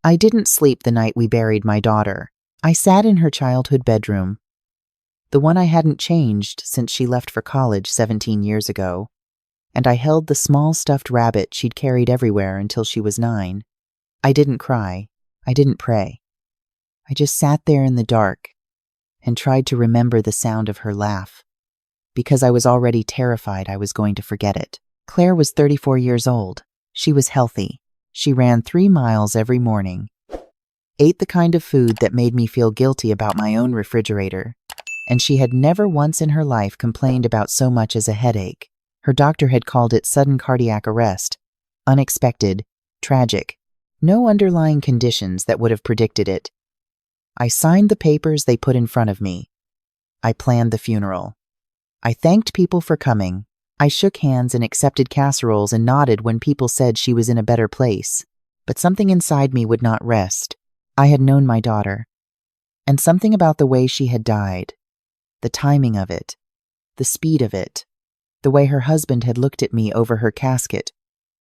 I didn't sleep the night we buried my daughter. I sat in her childhood bedroom, the one I hadn't changed since she left for college 17 years ago, and I held the small stuffed rabbit she'd carried everywhere until she was 9. I didn't cry. I didn't pray. I just sat there in the dark and tried to remember the sound of her laugh, because I was already terrified I was going to forget it. Claire was 34 years old. She was healthy. She ran 3 miles every morning, ate the kind of food that made me feel guilty about my own refrigerator, and she had never once in her life complained about so much as a headache. Her doctor had called it sudden cardiac arrest, unexpected, tragic, no underlying conditions that would have predicted it. I signed the papers they put in front of me. I planned the funeral. I thanked people for coming. I shook hands and accepted casseroles and nodded when people said she was in a better place. But something inside me would not rest. I had known my daughter, and something about the way she had died, the timing of it, the speed of it, the way her husband had looked at me over her casket,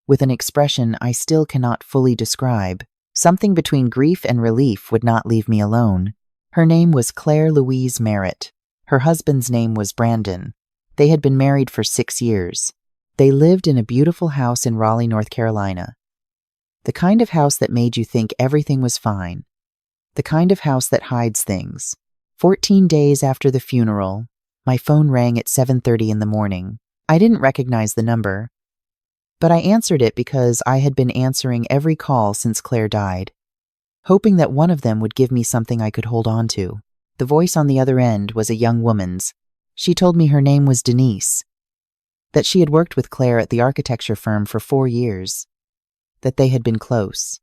with an expression I still cannot fully describe. Something between grief and relief would not leave me alone. Her name was Clare Louise Merritt. Her husband's name was Brandon. They had been married for 6 years. They lived in a beautiful house in Raleigh, North Carolina. The kind of house that made you think everything was fine. The kind of house that hides things. 14 days after the funeral, my phone rang at 7:30 in the morning. I didn't recognize the number, but I answered it because I had been answering every call since Claire died, hoping that one of them would give me something I could hold on to. The voice on the other end was a young woman's. She told me her name was Denise, that she had worked with Claire at the architecture firm for 4 years, that they had been close.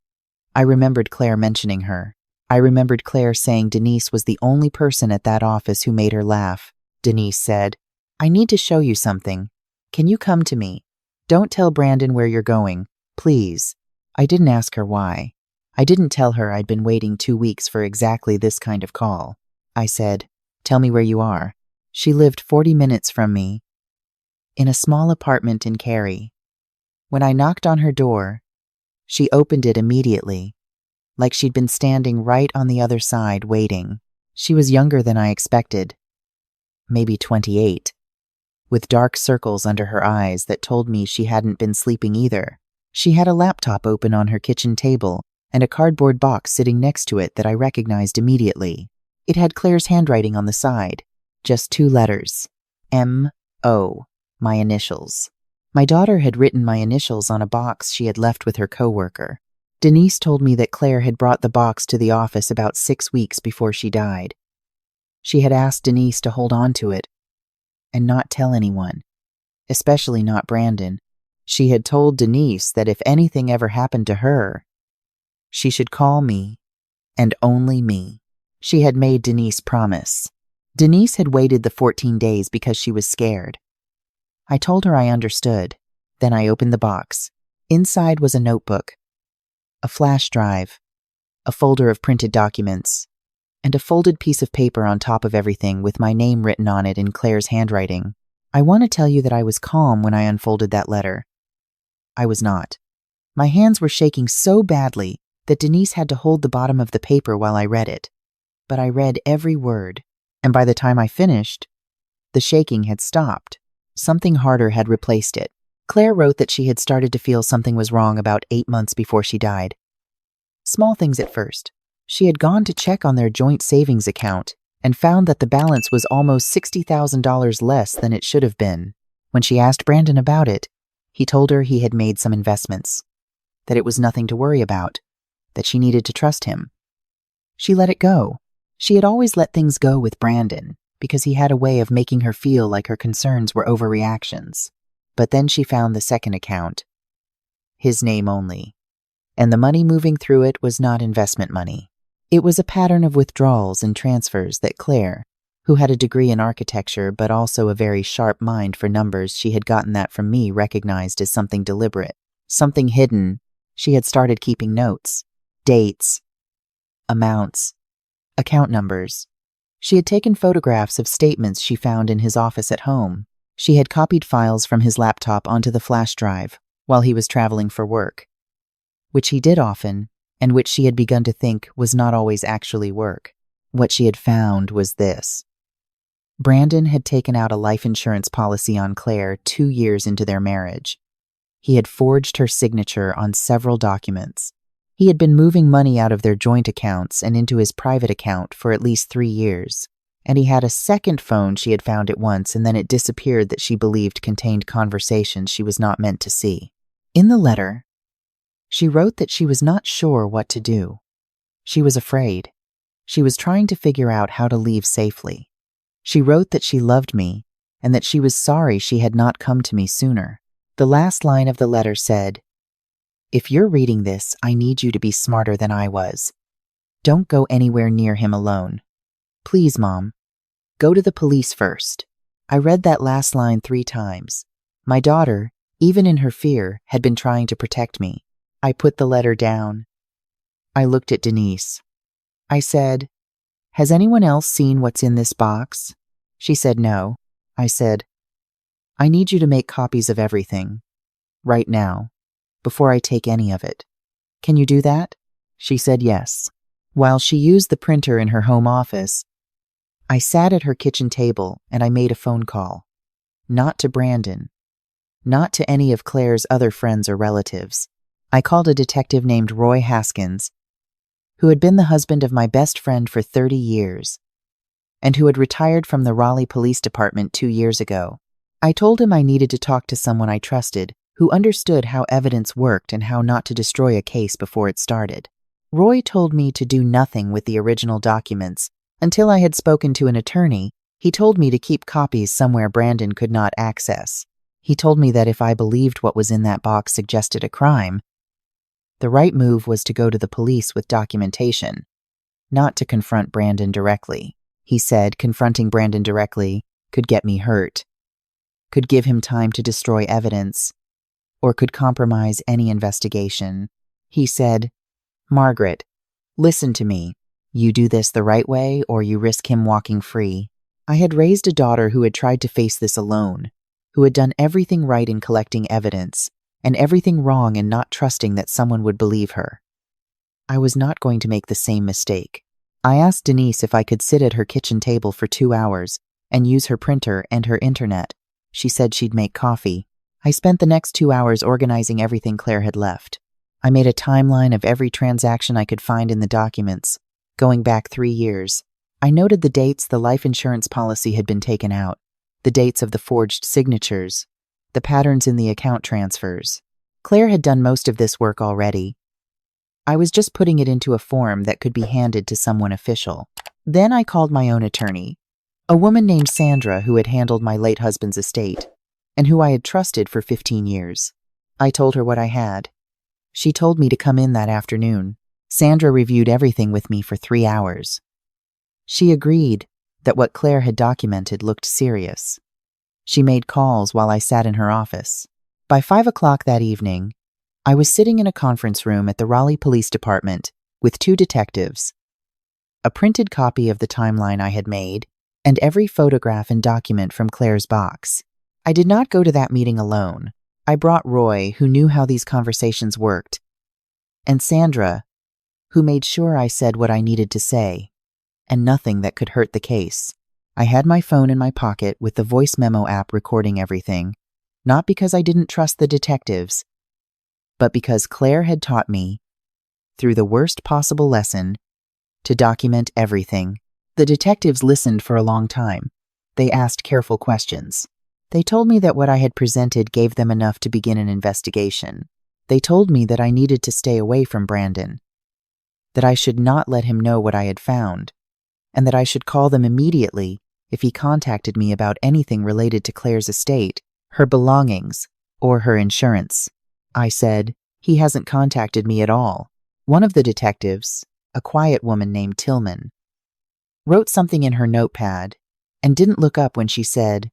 I remembered Claire mentioning her. I remembered Claire saying Denise was the only person at that office who made her laugh. Denise said, "I need to show you something. Can you come to me? Don't tell Brandon where you're going, please." I didn't ask her why. I didn't tell her I'd been waiting 2 weeks for exactly this kind of call. I said, "Tell me where you are." She lived 40 minutes from me, in a small apartment in Cary. When I knocked on her door, she opened it immediately, like she'd been standing right on the other side waiting. She was younger than I expected, maybe 28, with dark circles under her eyes that told me she hadn't been sleeping either. She had a laptop open on her kitchen table and a cardboard box sitting next to it that I recognized immediately. It had Claire's handwriting on the side, just 2 letters, M.O., my initials. My daughter had written my initials on a box she had left with her coworker. Denise told me that Claire had brought the box to the office about 6 weeks before she died. She had asked Denise to hold on to it and not tell anyone, especially not Brandon. She had told Denise that if anything ever happened to her, she should call me, and only me. She had made Denise promise. Denise had waited the 14 days because she was scared. I told her I understood. Then I opened the box. Inside was a notebook, a flash drive, a folder of printed documents, and a folded piece of paper on top of everything with my name written on it in Claire's handwriting. I want to tell you that I was calm when I unfolded that letter. I was not. My hands were shaking so badly that Denise had to hold the bottom of the paper while I read it. But I read every word, and by the time I finished, the shaking had stopped. Something harder had replaced it. Claire wrote that she had started to feel something was wrong about 8 months before she died. Small things at first. She had gone to check on their joint savings account and found that the balance was almost $60,000 less than it should have been. When she asked Brandon about it, he told her he had made some investments, that it was nothing to worry about, that she needed to trust him. She let it go. She had always let things go with Brandon because he had a way of making her feel like her concerns were overreactions. But then she found the second account, his name only, and the money moving through it was not investment money. It was a pattern of withdrawals and transfers that Claire, who had a degree in architecture but also a very sharp mind for numbers, she had gotten that from me, recognized as something deliberate, something hidden. She had started keeping notes, dates, amounts, account numbers. She had taken photographs of statements she found in his office at home. She had copied files from his laptop onto the flash drive while he was traveling for work, which he did often, and which she had begun to think was not always actually work. What she had found was this. Brandon had taken out a life insurance policy on Claire 2 years into their marriage. He had forged her signature on several documents. He had been moving money out of their joint accounts and into his private account for at least 3 years. And he had a second phone she had found at once, and then it disappeared, that she believed contained conversations she was not meant to see. In the letter, she wrote that she was not sure what to do. She was afraid. She was trying to figure out how to leave safely. She wrote that she loved me and that she was sorry she had not come to me sooner. The last line of the letter said, "If you're reading this, I need you to be smarter than I was. Don't go anywhere near him alone. Please, Mom. Go to the police first." I read that last line 3 times. My daughter, even in her fear, had been trying to protect me. I put the letter down. I looked at Denise. I said, "Has anyone else seen what's in this box?" She said no. I said, "I need you to make copies of everything, right now, before I take any of it. Can you do that?" She said yes. While she used the printer in her home office, I sat at her kitchen table and I made a phone call. Not to Brandon. Not to any of Claire's other friends or relatives. I called a detective named Roy Haskins, who had been the husband of my best friend for 30 years, and who had retired from the Raleigh Police Department 2 years ago. I told him I needed to talk to someone I trusted, who understood how evidence worked and how not to destroy a case before it started. Roy told me to do nothing with the original documents until I had spoken to an attorney. He told me to keep copies somewhere Brandon could not access. He told me that if I believed what was in that box suggested a crime, the right move was to go to the police with documentation, not to confront Brandon directly. He said confronting Brandon directly could get me hurt, could give him time to destroy evidence, or could compromise any investigation. He said, "Margaret, listen to me. You do this the right way or you risk him walking free." I had raised a daughter who had tried to face this alone, who had done everything right in collecting evidence, and everything wrong in not trusting that someone would believe her. I was not going to make the same mistake. I asked Denise if I could sit at her kitchen table for 2 hours and use her printer and her internet. She said she'd make coffee. I spent the next 2 hours organizing everything Claire had left. I made a timeline of every transaction I could find in the documents, going back 3 years. I noted the dates the life insurance policy had been taken out, the dates of the forged signatures, the patterns in the account transfers. Claire had done most of this work already. I was just putting it into a form that could be handed to someone official. Then I called my own attorney, a woman named Sandra who had handled my late husband's estate, and who I had trusted for 15 years. I told her what I had. She told me to come in that afternoon. Sandra reviewed everything with me for 3 hours. She agreed that what Claire had documented looked serious. She made calls while I sat in her office. By 5 o'clock that evening, I was sitting in a conference room at the Raleigh Police Department with 2 detectives, a printed copy of the timeline I had made, and every photograph and document from Claire's box. I did not go to that meeting alone. I brought Roy, who knew how these conversations worked, and Sandra, who made sure I said what I needed to say, and nothing that could hurt the case. I had my phone in my pocket with the voice memo app recording everything, not because I didn't trust the detectives, but because Claire had taught me, through the worst possible lesson, to document everything. The detectives listened for a long time. They asked careful questions. They told me that what I had presented gave them enough to begin an investigation. They told me that I needed to stay away from Brandon, that I should not let him know what I had found, and that I should call them immediately if he contacted me about anything related to Claire's estate, her belongings, or her insurance. I said, "He hasn't contacted me at all." One of the detectives, a quiet woman named Tillman, wrote something in her notepad and didn't look up when she said,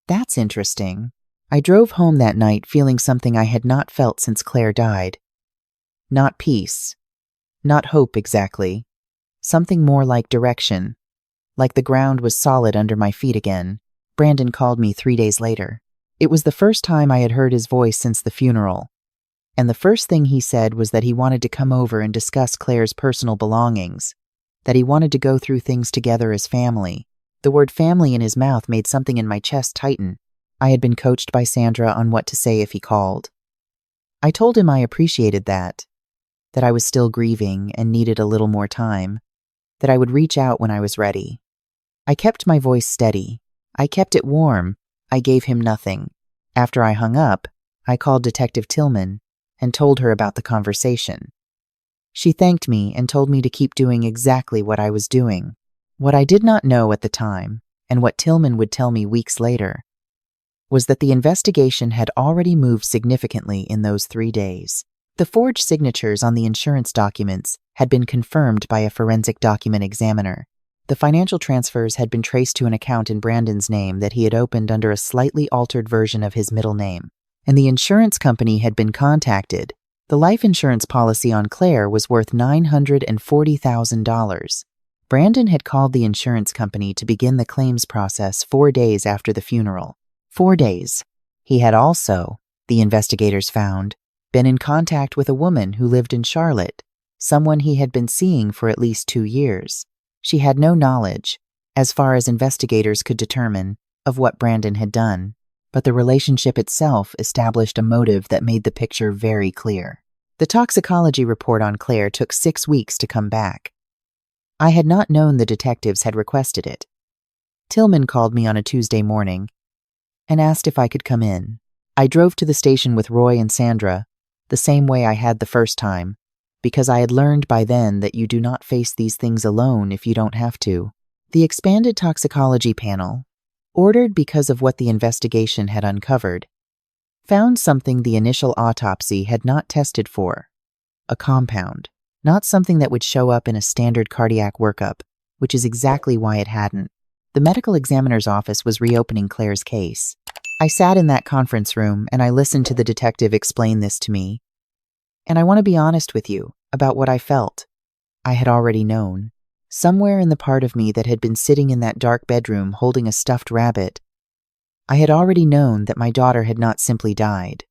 "That's interesting." I drove home that night feeling something I had not felt since Claire died. Not peace, not hope exactly, something more like direction, like the ground was solid under my feet again. Brandon called me 3 days later. It was the first time I had heard his voice since the funeral, And the first thing he said was that he wanted to come over and discuss Claire's personal belongings, that he wanted to go through things together as family. The word family in his mouth made something in my chest tighten. I had been coached by Sandra on what to say if he called. I told him I appreciated that I was still grieving and needed a little more time, that I would reach out when I was ready. I kept my voice steady. I kept it warm. I gave him nothing. After I hung up, I called Detective Tillman and told her about the conversation. She thanked me and told me to keep doing exactly what I was doing. What I did not know at the time, and what Tillman would tell me weeks later, was that the investigation had already moved significantly in those 3 days. The forged signatures on the insurance documents had been confirmed by a forensic document examiner. The financial transfers had been traced to an account in Brandon's name that he had opened under a slightly altered version of his middle name, and the insurance company had been contacted. The life insurance policy on Clare was worth $940,000. Brandon had called the insurance company to begin the claims process 4 days after the funeral. 4 days. He had also, the investigators found, been in contact with a woman who lived in Charlotte, someone he had been seeing for at least 2 years. She had no knowledge, as far as investigators could determine, of what Brandon had done, but the relationship itself established a motive that made the picture very clear. The toxicology report on Clare took 6 weeks to come back. I had not known the detectives had requested it. Tillman called me on a Tuesday morning and asked if I could come in. I drove to the station with Roy and Sandra, the same way I had the first time, because I had learned by then that you do not face these things alone if you don't have to. The expanded toxicology panel, ordered because of what the investigation had uncovered, found something the initial autopsy had not tested for: a compound, not something that would show up in a standard cardiac workup, which is exactly why it hadn't. The medical examiner's office was reopening Claire's case. I sat in that conference room and I listened to the detective explain this to me. And I want to be honest with you about what I felt. I had already known. Somewhere in the part of me that had been sitting in that dark bedroom holding a stuffed rabbit, I had already known that my daughter had not simply died.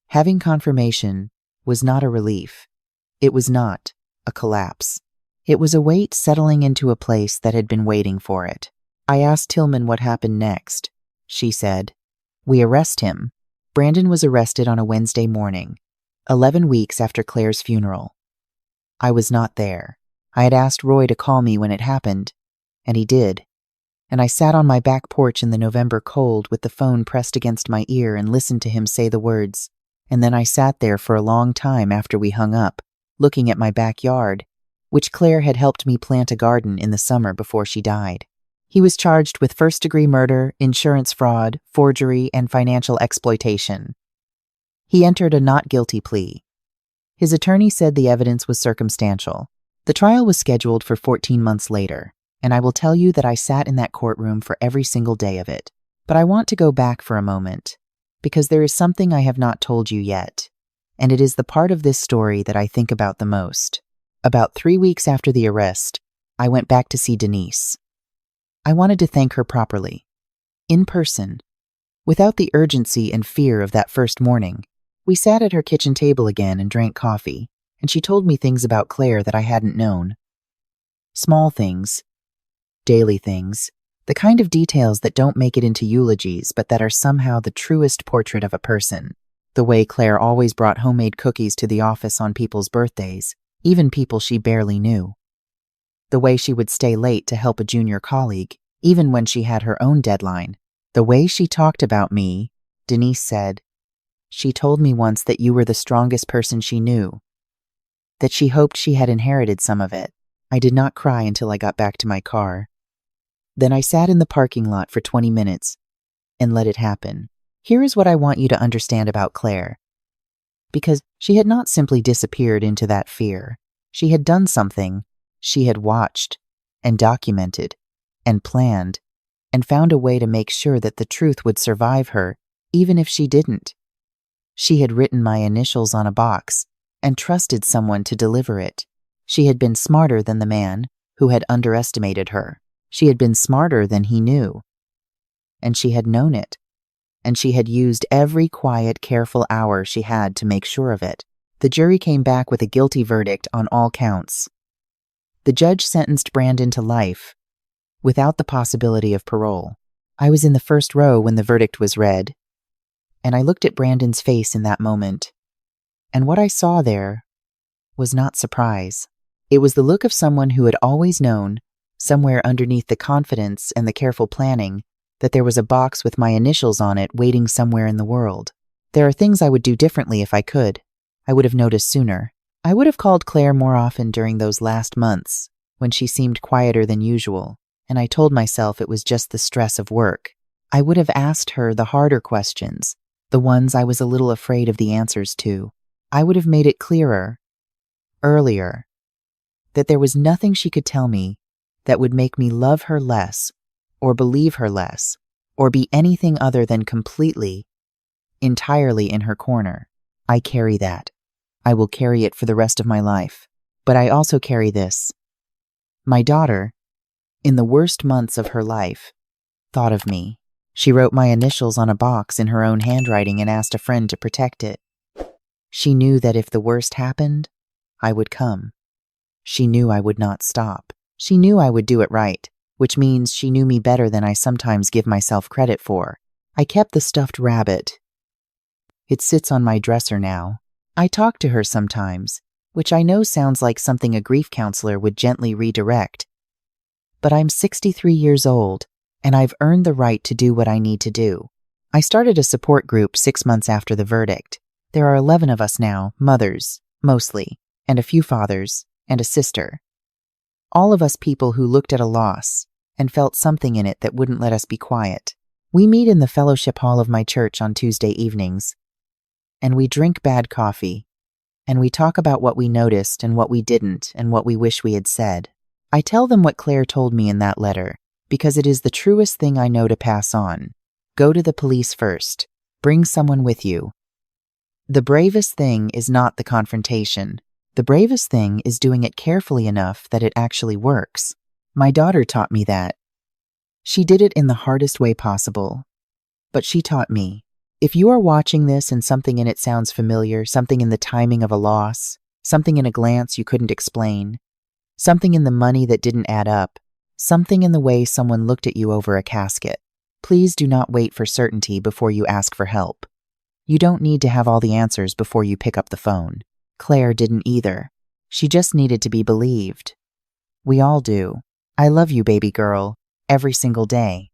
Having confirmation was not a relief. It was not a collapse. It was a weight settling into a place that had been waiting for it. I asked Tillman what happened next. She said, "We arrest him." Brandon was arrested on a Wednesday morning, 11 weeks after Claire's funeral. I was not there. I had asked Roy to call me when it happened, and he did. And I sat on my back porch in the November cold with the phone pressed against my ear and listened to him say the words. And then I sat there for a long time after we hung up, looking at my backyard, which Clare had helped me plant a garden in the summer before she died. He was charged with first-degree murder, insurance fraud, forgery, and financial exploitation. He entered a not guilty plea. His attorney said the evidence was circumstantial. The trial was scheduled for 14 months later, and I will tell you that I sat in that courtroom for every single day of it. But I want to go back for a moment, because there is something I have not told you yet, and it is the part of this story that I think about the most. About 3 weeks after the arrest, I went back to see Denise. I wanted to thank her properly, in person, without the urgency and fear of that first morning. We sat at her kitchen table again and drank coffee, and she told me things about Clare that I hadn't known. Small things, daily things, the kind of details that don't make it into eulogies but that are somehow the truest portrait of a person. The way Clare always brought homemade cookies to the office on people's birthdays, even people she barely knew. The way she would stay late to help a junior colleague, even when she had her own deadline. The way she talked about me, Denise said. She told me once that you were the strongest person she knew, that she hoped she had inherited some of it. I did not cry until I got back to my car. Then I sat in the parking lot for 20 minutes and let it happen. Here is what I want you to understand about Clare. Because she had not simply disappeared into that fear. She had done something. She had watched and documented and planned and found a way to make sure that the truth would survive her, even if she didn't. She had written my initials on a box and trusted someone to deliver it. She had been smarter than the man who had underestimated her. She had been smarter than he knew. And she had known it. and she had used every quiet, careful hour she had to make sure of it. The jury came back with a guilty verdict on all counts. The judge sentenced Brandon to life, without the possibility of parole. I was in the first row when the verdict was read, and I looked at Brandon's face in that moment. And what I saw there was not surprise. It was the look of someone who had always known, somewhere underneath the confidence and the careful planning, that there was a box with my initials on it waiting somewhere in the world. There are things I would do differently if I could. I would have noticed sooner. I would have called Claire more often during those last months, when she seemed quieter than usual, and I told myself it was just the stress of work. I would have asked her the harder questions, the ones I was a little afraid of the answers to. I would have made it clearer, earlier, that there was nothing she could tell me that would make me love her less, or believe her less, or be anything other than completely, entirely in her corner. I carry that. I will carry it for the rest of my life. But I also carry this. My daughter, in the worst months of her life, thought of me. She wrote my initials on a box in her own handwriting and asked a friend to protect it. She knew that if the worst happened, I would come. She knew I would not stop. She knew I would do it right, which means she knew me better than I sometimes give myself credit for. I kept the stuffed rabbit. It sits on my dresser now. I talk to her sometimes, which I know sounds like something a grief counselor would gently redirect. But I'm 63 years old, and I've earned the right to do what I need to do. I started a support group 6 months after the verdict. There are 11 of us now, mothers, mostly, and a few fathers, and a sister. All of us people who looked at a loss and felt something in it that wouldn't let us be quiet. We meet in the fellowship hall of my church on Tuesday evenings, and we drink bad coffee, and we talk about what we noticed and what we didn't and what we wish we had said. I tell them what Claire told me in that letter, because it is the truest thing I know to pass on. Go to the police first. Bring someone with you. The bravest thing is not the confrontation. The bravest thing is doing it carefully enough that it actually works. My daughter taught me that. She did it in the hardest way possible. But she taught me, if you are watching this and something in it sounds familiar, something in the timing of a loss, something in a glance you couldn't explain, something in the money that didn't add up, something in the way someone looked at you over a casket, please do not wait for certainty before you ask for help. You don't need to have all the answers before you pick up the phone. Claire didn't either. She just needed to be believed. We all do. I love you, baby girl, every single day.